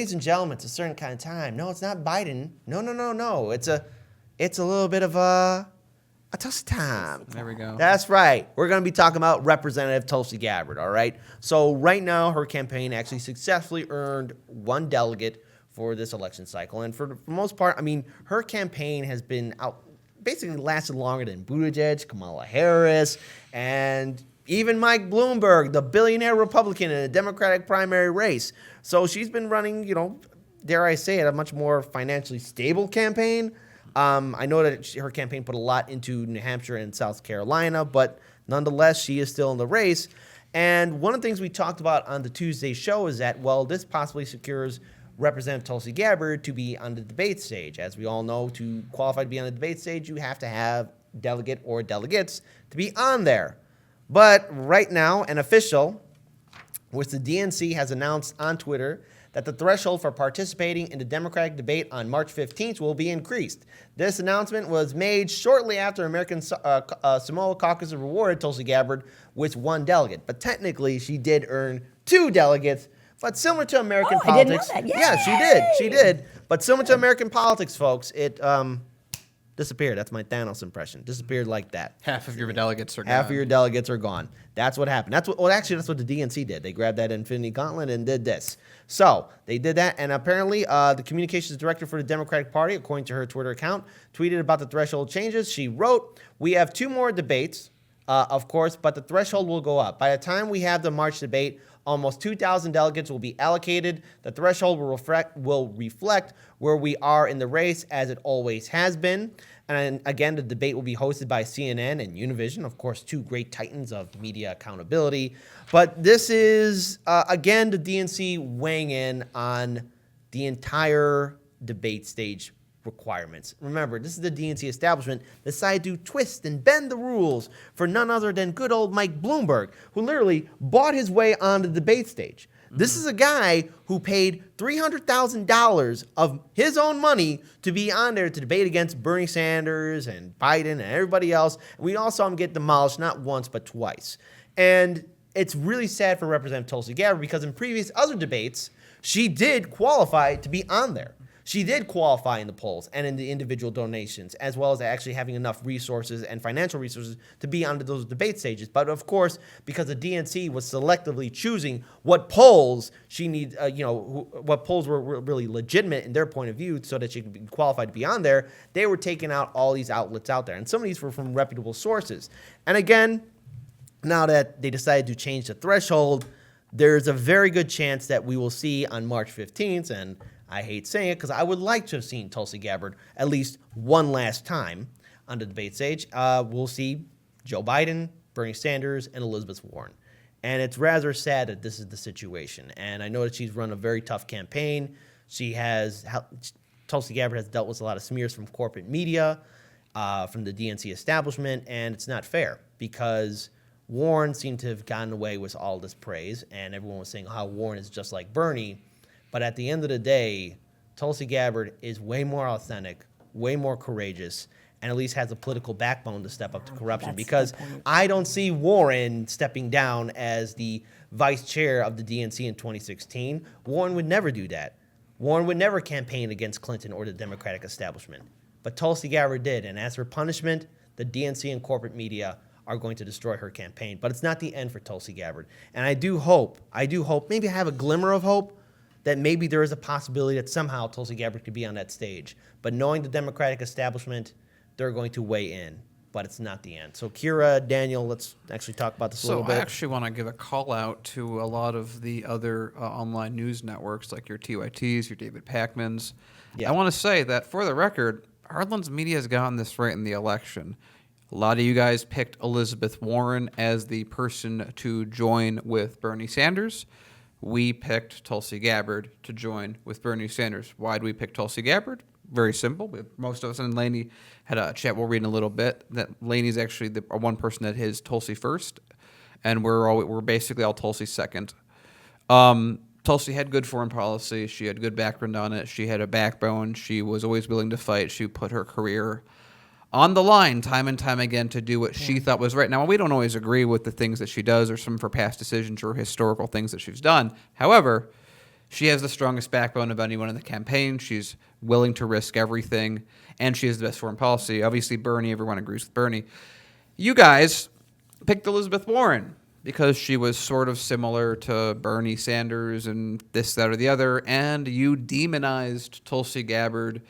ladies and gentlemen, it's a certain kind of time. No, it's not Biden. No. It's a little bit of a tough time. There we go. That's right. We're going to be talking about Representative Tulsi Gabbard, all right? So right now, her campaign actually successfully earned one delegate for this election cycle. And for the most part, I mean, her campaign has been out, basically lasted longer than Buttigieg, Kamala Harris, and even Mike Bloomberg, the billionaire Republican in a Democratic primary race. So she's been running, dare I say it, a much more financially stable campaign. I know that her campaign put a lot into New Hampshire and South Carolina, but nonetheless, she is still in the race. And one of the things we talked about on the Tuesday show is that, well, this possibly secures Representative Tulsi Gabbard to be on the debate stage. As we all know, to qualify to be on the debate stage, you have to have delegate or delegates to be on there. But right now, an official, which the DNC has announced on Twitter, that the threshold for participating in the Democratic debate on March 15th will be increased. This announcement was made shortly after American Samoa Caucus rewarded Tulsi Gabbard with one delegate. But technically, she did earn two delegates. But similar to American politics, I didn't know that. yeah, she did. But similar to American politics, folks, it disappeared. That's my Thanos impression. Disappeared like that. Half of your delegates are gone. Half of your delegates are gone. That's what happened. That's what the DNC did. They grabbed that Infinity Gauntlet and did this. So they did that, and apparently the communications director for the Democratic Party, according to her Twitter account, tweeted about the threshold changes. She wrote, "We have two more debates, of course, but the threshold will go up. By the time we have the March debate, almost 2,000 delegates will be allocated. The threshold will reflect where we are in the race, as it always has been. And again, the debate will be hosted by CNN and Univision, of course, two great titans of media accountability. But this is, again, the DNC weighing in on the entire debate stage requirements. Remember, this is the DNC establishment decided to twist and bend the rules for none other than good old Mike Bloomberg, who literally bought his way on the debate stage. This is a guy who paid $300,000 of his own money to be on there to debate against Bernie Sanders and Biden and everybody else. And we all saw him get demolished not once but twice. And it's really sad for Representative Tulsi Gabbard because in previous other debates, she did qualify to be on there. She did qualify in the polls and in the individual donations, as well as actually having enough resources and financial resources to be on those debate stages. But of course, because the DNC was selectively choosing what polls she needs, what polls were really legitimate in their point of view, so that she could be qualified to be on there, they were taking out all these outlets out there, and some of these were from reputable sources. And again, now that they decided to change the threshold, there's a very good chance that we will see on March 15th, and I hate saying it because I would like to have seen Tulsi Gabbard at least one last time on the debate stage. We'll see Joe Biden, Bernie Sanders, and Elizabeth Warren. And it's rather sad that this is the situation. And I know that she's run a very tough campaign. Tulsi Gabbard has dealt with a lot of smears from corporate media, from the DNC establishment, and it's not fair because Warren seemed to have gotten away with all this praise, and everyone was saying how Warren is just like Bernie. But at the end of the day, Tulsi Gabbard is way more authentic, way more courageous, and at least has a political backbone to step up to corruption. Because I don't see Warren stepping down as the vice chair of the DNC in 2016. Warren would never do that. Warren would never campaign against Clinton or the Democratic establishment. But Tulsi Gabbard did, and as for punishment, the DNC and corporate media are going to destroy her campaign. But it's not the end for Tulsi Gabbard. And I do hope, maybe I have a glimmer of hope, that maybe there is a possibility that somehow Tulsi Gabbard could be on that stage. But knowing the Democratic establishment, they're going to weigh in. But it's not the end. So Keira Daniel, let's actually talk about this a little bit. So I actually want to give a call out to a lot of the other online news networks like your TYTs, your David Pakmans. Yeah. I want to say that for the record, Heartland's media has gotten this right in the election. A lot of you guys picked Elizabeth Warren as the person to join with Bernie Sanders. We picked Tulsi Gabbard to join with Bernie Sanders. Why do we pick Tulsi Gabbard? Very simple. Most of us and Lainey had a chat we'll read in a little bit. That Lainey's actually the one person that is Tulsi first, and we're basically all Tulsi second. Tulsi had good foreign policy. She had good background on it. She had a backbone. She was always willing to fight. She put her career on the line time and time again to do what she thought was right. Now, we don't always agree with the things that she does or some of her past decisions or historical things that she's done. However, She has the strongest backbone of anyone in the campaign. She's willing to risk everything, and she has the best foreign policy. Obviously, Bernie, everyone agrees with Bernie. You guys picked Elizabeth Warren because she was sort of similar to Bernie Sanders and this, that, or the other, and you demonized Tulsi Gabbard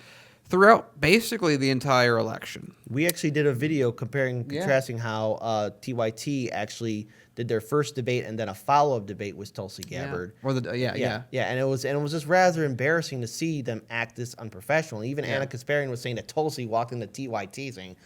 throughout basically the entire election. We actually did a video contrasting how TYT actually did their first debate and then a follow-up debate with Tulsi Gabbard. Yeah. And it was just rather embarrassing to see them act this unprofessional. Even Anna Kasparian was saying that Tulsi walked into TYT saying,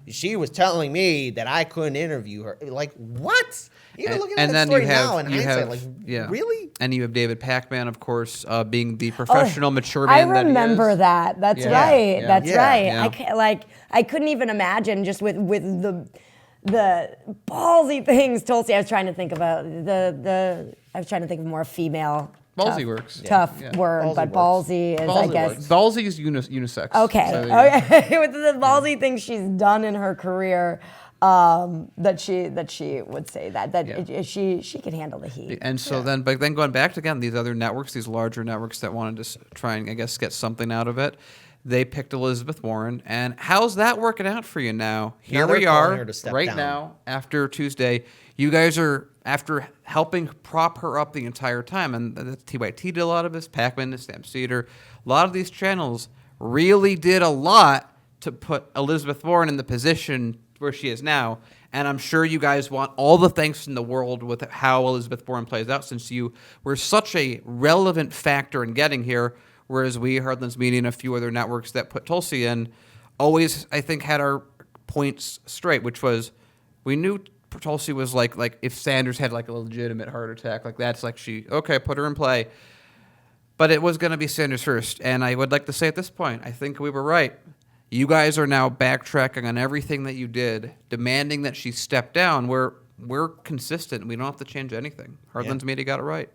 she was telling me that I couldn't interview her. Like, what? Even looking at that story now in hindsight, really? And you have David Pacman, of course, being the professional, mature man I that he remember is. that. That's right. Yeah. That's right. Yeah. I couldn't even imagine just with the ballsy things Tulsi. I was trying to think about I was trying to think of more female. Ballsy works. Tough word, Ballsy but works. ballsy is, I guess. Works. Ballsy is unisex. Okay. So, Okay. With the ballsy things she's done in her career, that she would say that she can handle the heat. And so then going back to, again, these other networks, these larger networks that wanted to try and, I guess, get something out of it, they picked Elizabeth Warren. And how's that working out for you now? Here we are right now after Tuesday. You guys are, after helping prop her up the entire time, and the TYT did a lot of this, Pacman, Sam Cedar, a lot of these channels really did a lot to put Elizabeth Warren in the position where she is now. And I'm sure you guys want all the thanks in the world with how Elizabeth Warren plays out, since you were such a relevant factor in getting here, whereas we, Heartlands Media, and a few other networks that put Tulsi in, always, I think, had our points straight, which was we knew Tulsi was like if Sanders had like a legitimate heart attack, like that's like put her in play. But it was going to be Sanders first. And I would like to say at this point, I think we were right. You guys are now backtracking on everything that you did, demanding that she step down. We're consistent. We don't have to change anything. Heartlands Media got it right.